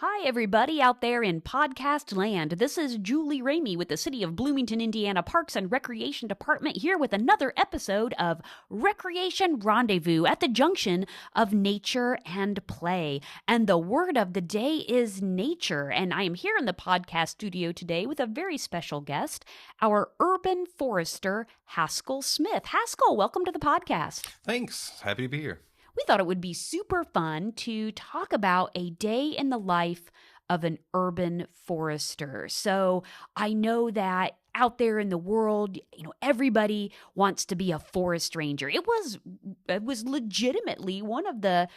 Hi, everybody out there in podcast land. This is Julie Ramey with the City of Bloomington, Indiana Parks and Recreation Department here with another episode of Recreation Rendezvous at the junction of nature and play. And the word of the day is nature. And I am here in the podcast studio today with a very special guest, our urban forester, Haskell Smith. Haskell, welcome to the podcast. Thanks. Happy to be here. We thought it would be super fun to talk about a day in the life of an urban forester. So I know that out there in the world, everybody wants to be a forest ranger. It was legitimately one of the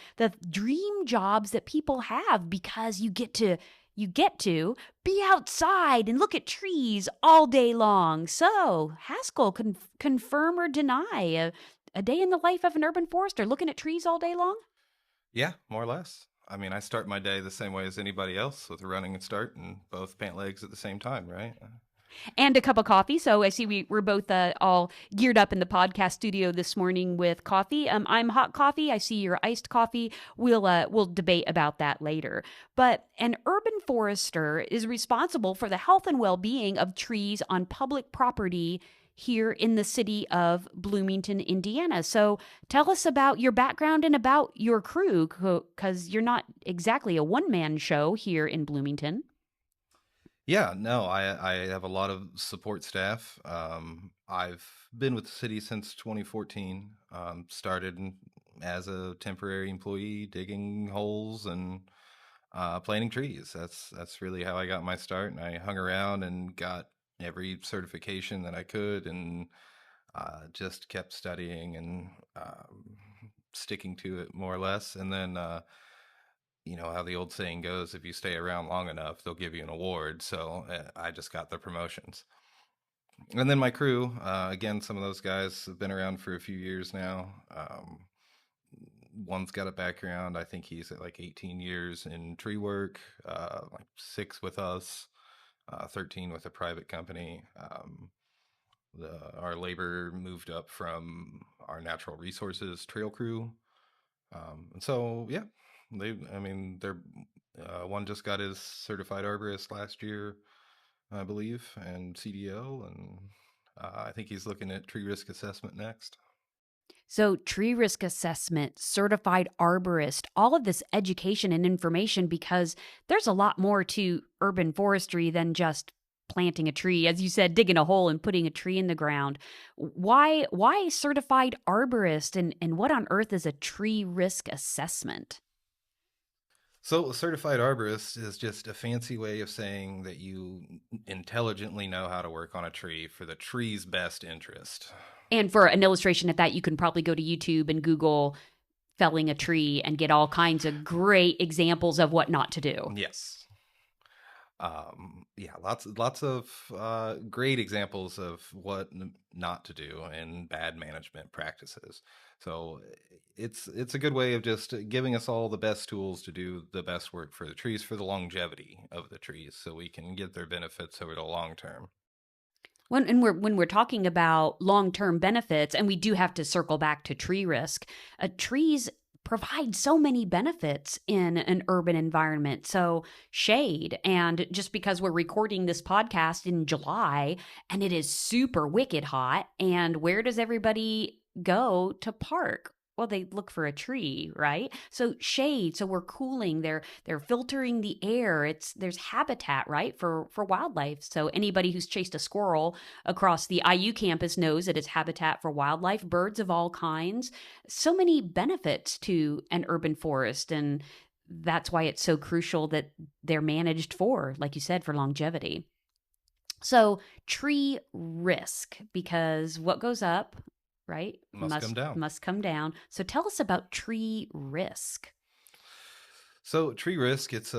dream jobs that people have because you get to be outside and look at trees all day long. So Haskell, confirm or deny a day in the life of an urban forester, looking at trees all day long? Yeah, more or less. I mean, I start my day the same way as anybody else with a running start and both pant legs at the same time, right? And a cup of coffee. So I see we're both all geared up in the podcast studio this morning with coffee. I'm hot coffee. I see you're iced coffee. We'll debate about that later. But an urban forester is responsible for the health and well-being of trees on public property here in the city of Bloomington, Indiana. So tell us about your background and about your crew, because you're not exactly a one-man show here in Bloomington. Yeah, no, I have a lot of support staff. I've been with the city since 2014. Started as a temporary employee, digging holes and planting trees. That's really how I got my start, and I hung around and got every certification that I could, and just kept studying and sticking to it more or less. And then, you know how the old saying goes, if you stay around long enough, they'll give you an award. So I just got the promotions. And then my crew, again, some of those guys have been around for a few years now. One's got a background, I think he's at like 18 years in tree work, like 6 with us, 13 with a private company. Our labor moved up from our natural resources trail crew. And so, yeah, they're one just got his certified arborist last year, I believe, and CDL, and I think he's looking at tree risk assessment next. So tree risk assessment, certified arborist, all of this education and information, because there's a lot more to urban forestry than just planting a tree, as you said, digging a hole and putting a tree in the ground. Why certified arborist, and what on earth is a tree risk assessment? So, a certified arborist is just a fancy way of saying that you intelligently know how to work on a tree for the tree's best interest. And for an illustration of that, you can probably go to YouTube and Google felling a tree and get all kinds of great examples of what not to do. Yes. Yeah, lots of great examples of what not to do and bad management practices. So it's a good way of just giving us all the best tools to do the best work for the trees, for the longevity of the trees, so we can get their benefits over the long term. When we're talking about long-term benefits, and we do have to circle back to tree risk, trees provide so many benefits in an urban environment. So shade, and just because we're recording this podcast in July and it is super wicked hot, and where does everybody go to park? Well, they look for a tree, right? So shade, so we're cooling. They're filtering the air. There's habitat, right, for wildlife. So anybody who's chased a squirrel across the IU campus knows that it's habitat for wildlife, birds of all kinds. So many benefits to an urban forest, and that's why it's so crucial that they're managed for, like you said, for longevity. So tree risk, because what goes up, right, Must come down. So tell us about tree risk. So tree risk, it's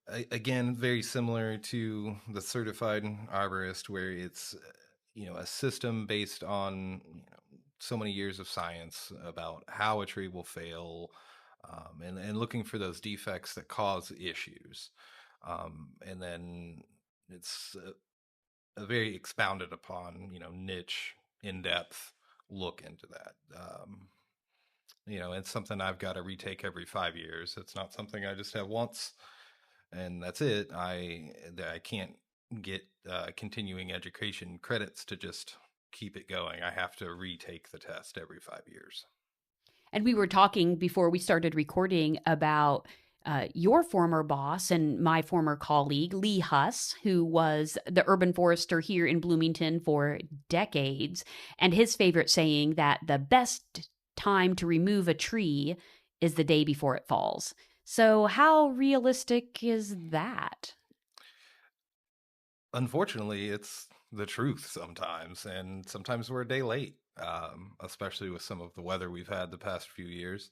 again very similar to the certified arborist, where it's a system based on so many years of science about how a tree will fail, and looking for those defects that cause issues, and then it's a very expounded upon niche, in depth look into that. It's something I've got to retake every 5 years. It's not something I just have once. and that's it. I can't get continuing education credits to just keep it going. I have to retake the test every 5 years. And we were talking before we started recording about your former boss and my former colleague, Lee Huss, who was the urban forester here in Bloomington for decades, and his favorite saying that the best time to remove a tree is the day before it falls. So, how realistic is that? Unfortunately, it's the truth sometimes, and sometimes we're a day late, especially with some of the weather we've had the past few years.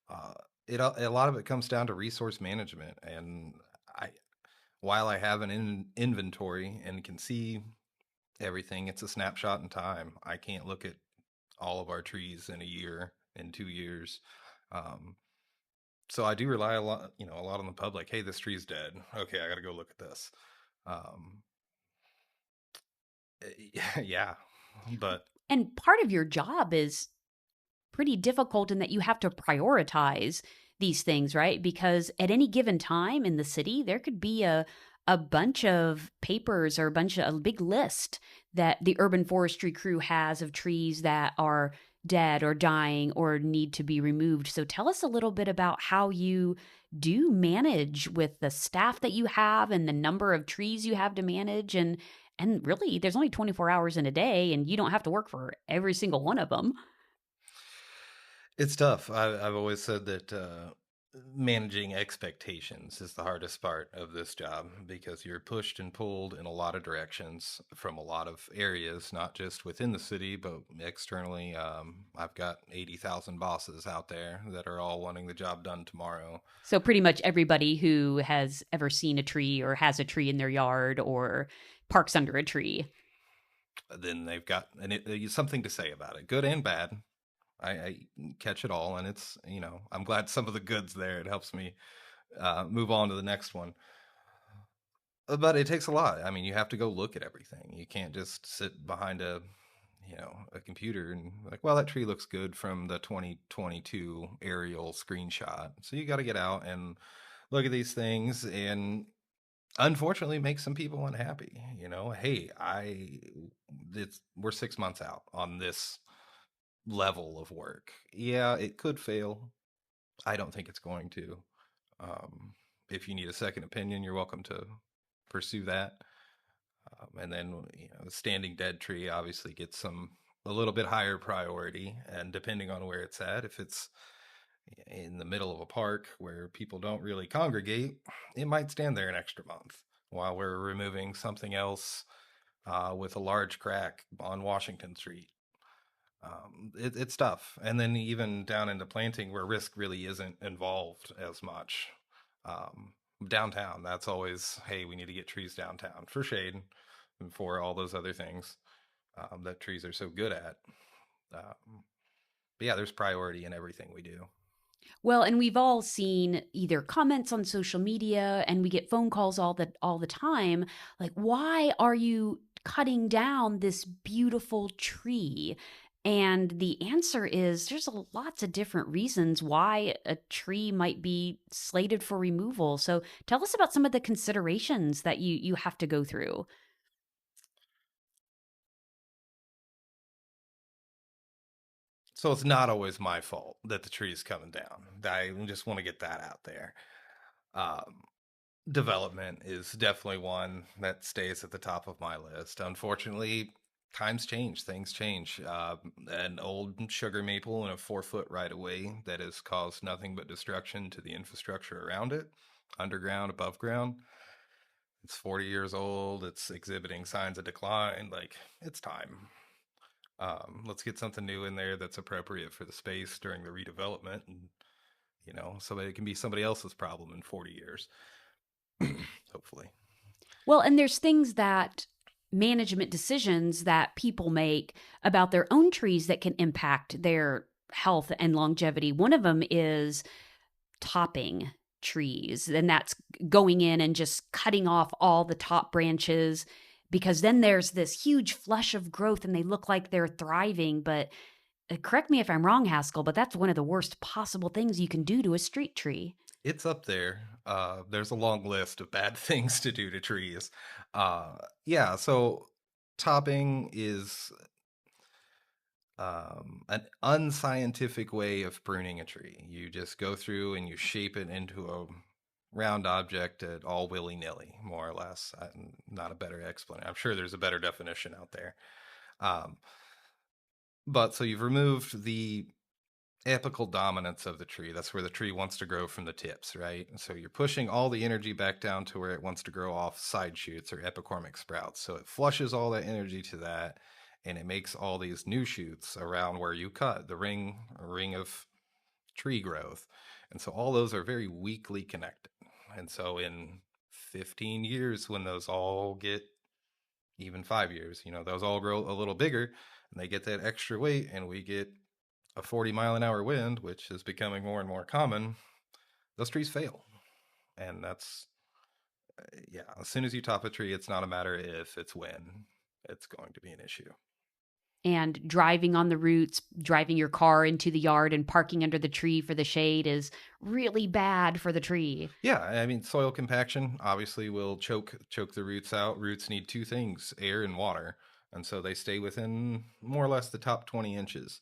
Uh, a lot of it comes down to resource management, and I while I have an inventory and can see everything, it's a snapshot in time. I can't look at all of our trees in a year, in 2 years. Um, so I do rely a lot on the public. Hey, this tree's dead. Okay, I got to go look at this. Um, yeah, but And part of your job is pretty difficult in that you have to prioritize these things, right? Because at any given time in the city, there could be a bunch of papers or a big list that the urban forestry crew has of trees that are dead or dying or need to be removed. So tell us a little bit about how you do manage with the staff that you have and the number of trees you have to manage, and really there's only 24 hours in a day and you don't have to work for every single one of them. it's tough. I've always said that managing expectations is the hardest part of this job because you're pushed and pulled in a lot of directions from a lot of areas, not just within the city, but externally. I've got 80,000 bosses out there that are all wanting the job done tomorrow. So pretty much everybody who has ever seen a tree or has a tree in their yard or parks under a tree. Then they've got something to say about it, good and bad. I catch it all, and I'm glad some of the goods there. It helps me move on to the next one. But it takes a lot. I mean, you have to go look at everything. You can't just sit behind a computer and like, well, that tree looks good from the 2022 aerial screenshot. So you got to get out and look at these things and unfortunately make some people unhappy. Hey, we're 6 months out on this level of work. Yeah, it could fail. I don't think it's going to. Um, if you need a second opinion, you're welcome to pursue that. And then, the standing dead tree obviously gets a little bit higher priority. And depending on where it's at, if it's in the middle of a park where people don't really congregate, it might stand there an extra month while we're removing something else with a large crack on Washington Street. It's tough. And then even down into planting where risk really isn't involved as much. Um, Downtown, that's always, hey, we need to get trees downtown for shade and for all those other things that trees are so good at. But yeah, there's priority in everything we do. Well, and we've all seen either comments on social media and we get phone calls all the time like, why are you cutting down this beautiful tree? And the answer is there's lots of different reasons why a tree might be slated for removal. So tell us about some of the considerations that you have to go through. So it's not always my fault that the tree is coming down. I just want to get that out there. Um, Development is definitely one that stays at the top of my list. Unfortunately, times change, things change. An old sugar maple in a 4 foot right of way that has caused nothing but destruction to the infrastructure around it, underground, above ground. It's 40 years old. It's exhibiting signs of decline. Like, it's time. Let's get something new in there that's appropriate for the space during the redevelopment. And, so it can be somebody else's problem in 40 years, hopefully. Well, and there's things that management decisions that people make about their own trees that can impact their health and longevity. One of them is topping trees, and that's going in and just cutting off all the top branches because then there's this huge flush of growth and they look like they're thriving. But correct me if I'm wrong, Haskell, but that's one of the worst possible things you can do to a street tree. It's up there. There's a long list of bad things to do to trees. Uh, yeah, so topping is an unscientific way of pruning a tree. You just go through and you shape it into a round object at all willy nilly, more or less. Not a better explanation. I'm sure there's a better definition out there. Um, but so you've removed the apical dominance of the tree. That's where the tree wants to grow from the tips, right? So you're pushing all the energy back down to where it wants to grow off side shoots or epicormic sprouts. So it flushes all that energy to that, and it makes all these new shoots around where you cut the ring of tree growth. And so all those are very weakly connected. And so in 15 years, when those all get, even 5 years, those all grow a little bigger and they get that extra weight, and we get a 40-mile-an-hour wind, which is becoming more and more common, those trees fail. And that's, yeah, as soon as you top a tree, it's not a matter if, it's when it's going to be an issue. And driving on the roots, driving your car into the yard and parking under the tree for the shade is really bad for the tree. Yeah, I mean, soil compaction obviously will choke the roots out. Roots need two things, air and water. And so they stay within more or less the top 20 inches.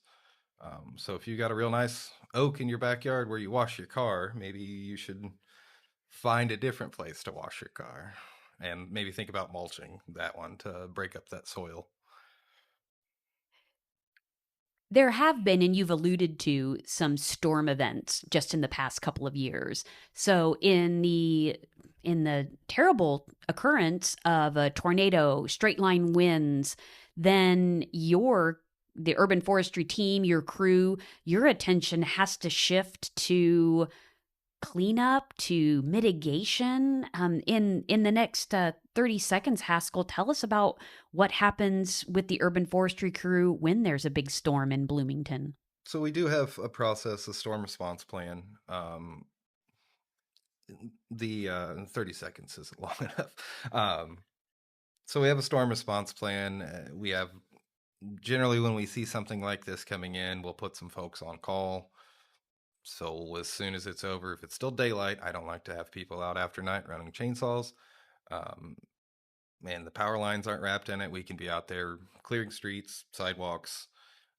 So if you got a real nice oak in your backyard where you wash your car, maybe you should find a different place to wash your car, and maybe think about mulching that one to break up that soil. There have been, and you've alluded to, some storm events just in the past couple of years. So in the terrible occurrence of a tornado, straight line winds, then the urban forestry team, your crew, your attention has to shift to cleanup, to mitigation. In the next 30 seconds, Haskell, tell us about what happens with the urban forestry crew when there's a big storm in Bloomington. So we do have a process, a storm response plan. The 30 seconds isn't long enough. So we have a storm response plan. We have, generally, when we see something like this coming in, we'll put some folks on call. So as soon as it's over, if it's still daylight, I don't like to have people out after night running chainsaws. And the power lines aren't wrapped in it. We can be out there clearing streets, sidewalks,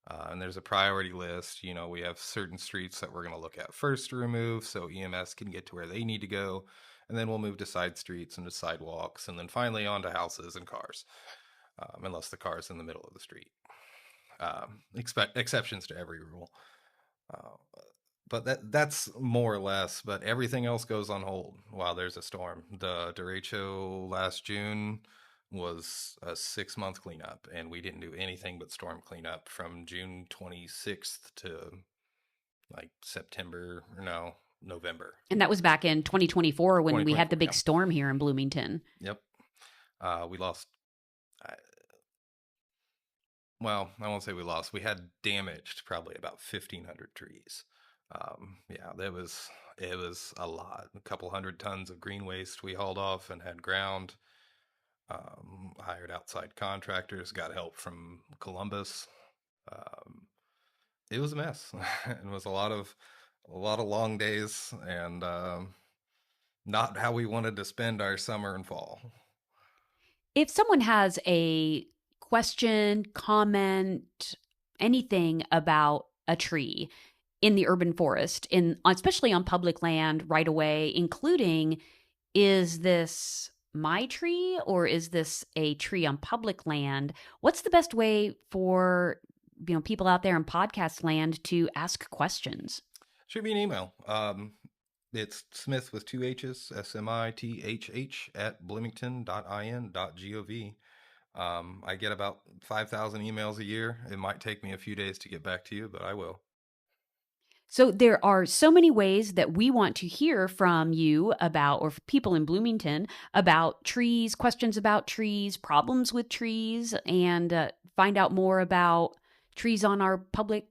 and there's a priority list. We have certain streets that we're going to look at first to remove so EMS can get to where they need to go. And then we'll move to side streets and to sidewalks, and then finally onto houses and cars, unless the car is in the middle of the street. Exceptions to every rule. But that's more or less, but everything else goes on hold while there's a storm. The derecho last June was a 6-month cleanup, and we didn't do anything but storm cleanup from June 26th to like November. And that was back in 2024 when we had the big yeah. storm here in Bloomington. Yep. We lost, well, I won't say we lost. We had damaged probably about 1,500 trees. Yeah, it was a lot. A couple hundred tons of green waste we hauled off and had ground. Hired outside contractors, got help from Columbus. It was a mess. It was a lot of long days, and not how we wanted to spend our summer and fall. If someone has a question, comment, anything about a tree in the urban forest, especially on public land right away, including, is this my tree or is this a tree on public land? What's the best way for people out there in podcast land to ask questions? Shoot me an email. It's Smith with 2 H's, SMITHH @bloomington.in.gov. I get about 5,000 emails a year. It might take me a few days to get back to you, but I will. So there are so many ways that we want to hear from you about, or people in Bloomington, about trees, questions about trees, problems with trees, and find out more about trees on our public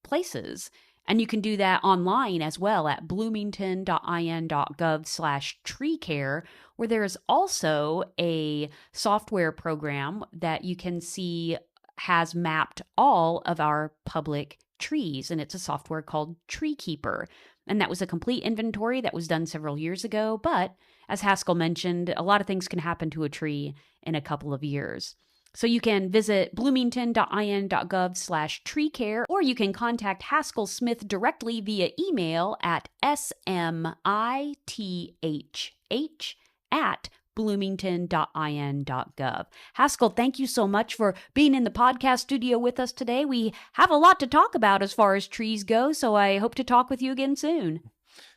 places. And you can do that online as well at bloomington.in.gov/treecare, where there is also a software program that you can see has mapped all of our public trees, and it's a software called Tree Keeper. And that was a complete inventory that was done several years ago. But as Haskell mentioned, a lot of things can happen to a tree in a couple of years. So you can visit bloomington.in.gov/treecare, or you can contact Haskell Smith directly via email at smithh@bloomington.in.gov. Haskell, thank you so much for being in the podcast studio with us today. We have a lot to talk about as far as trees go, so I hope to talk with you again soon.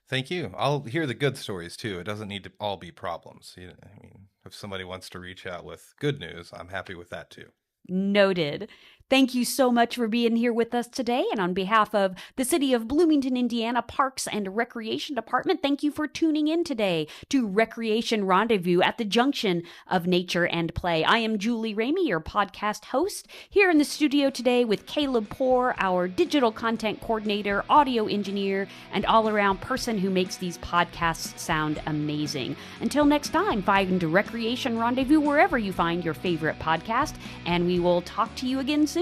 Thank you. I'll hear the good stories too. It doesn't need to all be problems. I mean, if somebody wants to reach out with good news, I'm happy with that too. Noted. Thank you so much for being here with us today. And on behalf of the City of Bloomington, Indiana Parks and Recreation Department, thank you for tuning in today to Recreation Rendezvous at the junction of nature and play. I am Julie Ramey, your podcast host, here in the studio today with Caleb Poor, our digital content coordinator, audio engineer, and all-around person who makes these podcasts sound amazing. Until next time, find Recreation Rendezvous wherever you find your favorite podcast, and we will talk to you again soon.